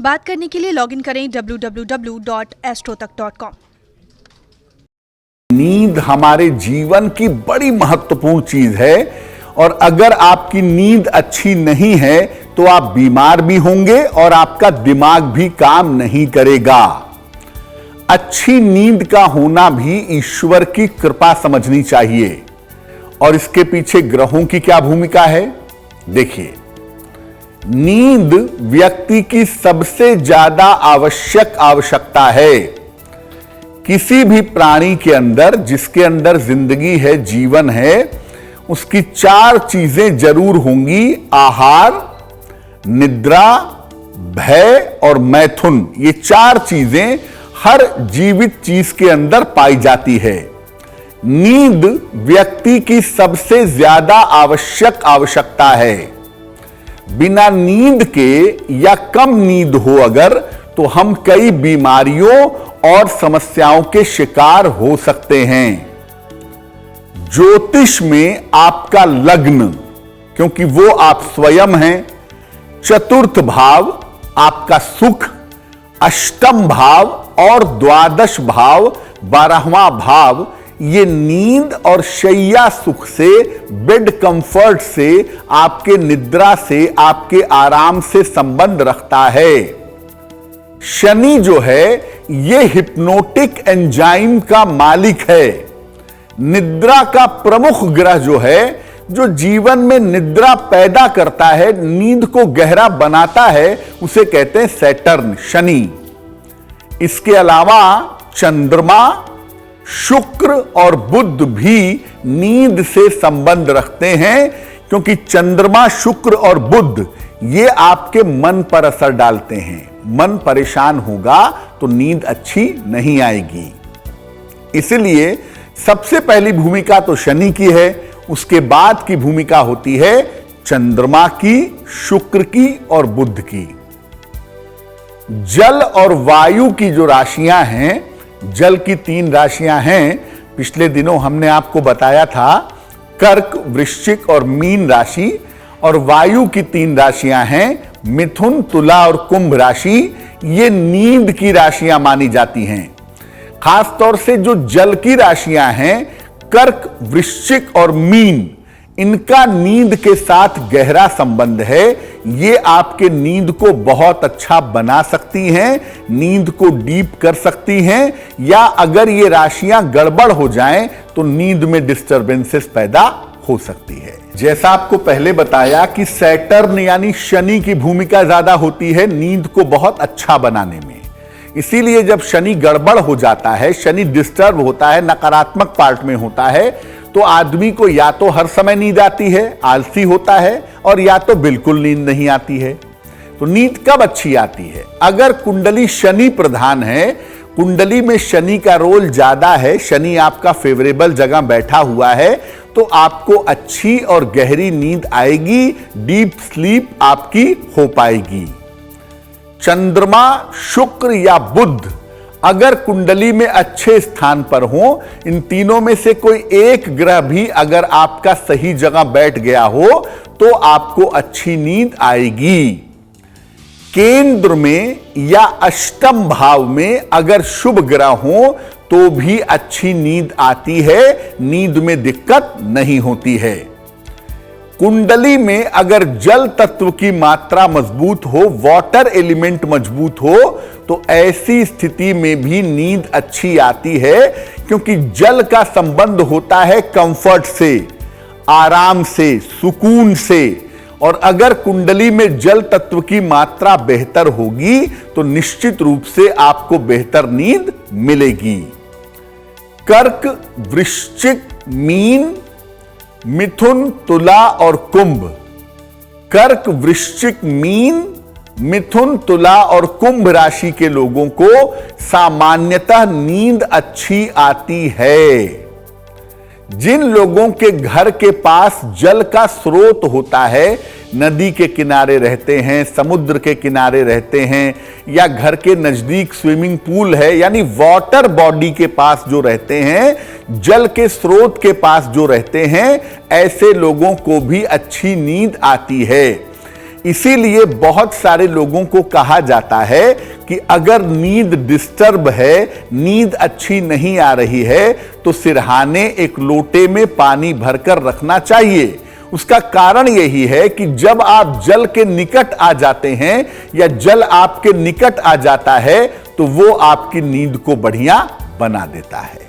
बात करने के लिए लॉगिन करें www.astrotak.com। नींद हमारे जीवन की बड़ी महत्वपूर्ण चीज है और अगर आपकी नींद अच्छी नहीं है तो आप बीमार भी होंगे और आपका दिमाग भी काम नहीं करेगा। अच्छी नींद का होना भी ईश्वर की कृपा समझनी चाहिए। और इसके पीछे ग्रहों की क्या भूमिका है, देखिए। नींद व्यक्ति की सबसे ज्यादा आवश्यकता है। किसी भी प्राणी के अंदर, जिसके अंदर जिंदगी है, जीवन है, उसकी 4 चीजें जरूर होंगी: आहार, निद्रा, भय और मैथुन। ये 4 चीजें हर जीवित चीज के अंदर पाई जाती है। नींद व्यक्ति की सबसे ज्यादा आवश्यकता है। बिना नींद के या कम नींद हो अगर, तो हम कई बीमारियों और समस्याओं के शिकार हो सकते हैं। ज्योतिष में आपका लग्न, क्योंकि वो आप स्वयं हैं, चतुर्थ भाव आपका सुख, अष्टम भाव और द्वादश भाव 12वां भाव, ये नींद और शैया सुख से, बेड कंफर्ट से, आपके निद्रा से, आपके आराम से संबंध रखता है। शनि जो है ये हिप्नोटिक एंजाइम का मालिक है। निद्रा का प्रमुख ग्रह जो है, जो जीवन में निद्रा पैदा करता है, नींद को गहरा बनाता है, उसे कहते हैं सैटर्न, शनि। इसके अलावा चंद्रमा, शुक्र और बुध भी नींद से संबंध रखते हैं, क्योंकि चंद्रमा, शुक्र और बुध ये आपके मन पर असर डालते हैं। मन परेशान होगा तो नींद अच्छी नहीं आएगी। इसलिए सबसे पहली भूमिका तो शनि की है, उसके बाद की भूमिका होती है चंद्रमा की, शुक्र की और बुध की। जल और वायु की जो राशियां हैं, जल की 3 राशियां हैं, पिछले दिनों हमने आपको बताया था, कर्क, वृश्चिक और मीन राशि। और वायु की 3 राशियां हैं, मिथुन, तुला और कुंभ राशि। ये नींद की राशियां मानी जाती हैं। खासतौर से जो जल की राशियां हैं, कर्क, वृश्चिक और मीन, इनका नींद के साथ गहरा संबंध है। ये आपके नींद को बहुत अच्छा बना सकती हैं, नींद को डीप कर सकती हैं, या अगर ये राशियां गड़बड़ हो जाएं तो नींद में डिस्टरबेंसेस पैदा हो सकती है। जैसा आपको पहले बताया कि सैटर्न यानी शनि की भूमिका ज्यादा होती है नींद को बहुत अच्छा बनाने में। इसीलिए जब शनि गड़बड़ हो जाता है, शनि डिस्टर्ब होता है, नकारात्मक पार्ट में होता है, तो आदमी को या तो हर समय नींद आती है, आलसी होता है, और या तो बिल्कुल नींद नहीं आती है। तो नींद कब अच्छी आती है? अगर कुंडली शनि प्रधान है, कुंडली में शनि का रोल ज्यादा है, शनि आपका फेवरेबल जगह बैठा हुआ है, तो आपको अच्छी और गहरी नींद आएगी, डीप स्लीप आपकी हो पाएगी। चंद्रमा, शुक्र या बुध अगर कुंडली में अच्छे स्थान पर हो, इन तीनों में से कोई एक ग्रह भी अगर आपका सही जगह बैठ गया हो, तो आपको अच्छी नींद आएगी। केंद्र में या अष्टम भाव में अगर शुभ ग्रह हो तो भी अच्छी नींद आती है, नींद में दिक्कत नहीं होती है। कुंडली में अगर जल तत्व की मात्रा मजबूत हो, वाटर एलिमेंट मजबूत हो, तो ऐसी स्थिति में भी नींद अच्छी आती है, क्योंकि जल का संबंध होता है कंफर्ट से, आराम से, सुकून से। और अगर कुंडली में जल तत्व की मात्रा बेहतर होगी तो निश्चित रूप से आपको बेहतर नींद मिलेगी। कर्क, वृश्चिक, मीन, मिथुन, तुला और कुंभ। कर्क, वृश्चिक, मीन, मिथुन, तुला और कुंभ राशि के लोगों को सामान्यतः नींद अच्छी आती है। जिन लोगों के घर के पास जल का स्रोत होता है, नदी के किनारे रहते हैं, समुद्र के किनारे रहते हैं, या घर के नजदीक स्विमिंग पूल है, यानी वाटर बॉडी के पास जो रहते हैं, जल के स्रोत के पास जो रहते हैं, ऐसे लोगों को भी अच्छी नींद आती है। इसीलिए बहुत सारे लोगों को कहा जाता है कि अगर नींद डिस्टर्ब है, नींद अच्छी नहीं आ रही है, तो सिरहाने एक लोटे में पानी भरकर रखना चाहिए। उसका कारण यही है कि जब आप जल के निकट आ जाते हैं या जल आपके निकट आ जाता है तो वो आपकी नींद को बढ़िया बना देता है।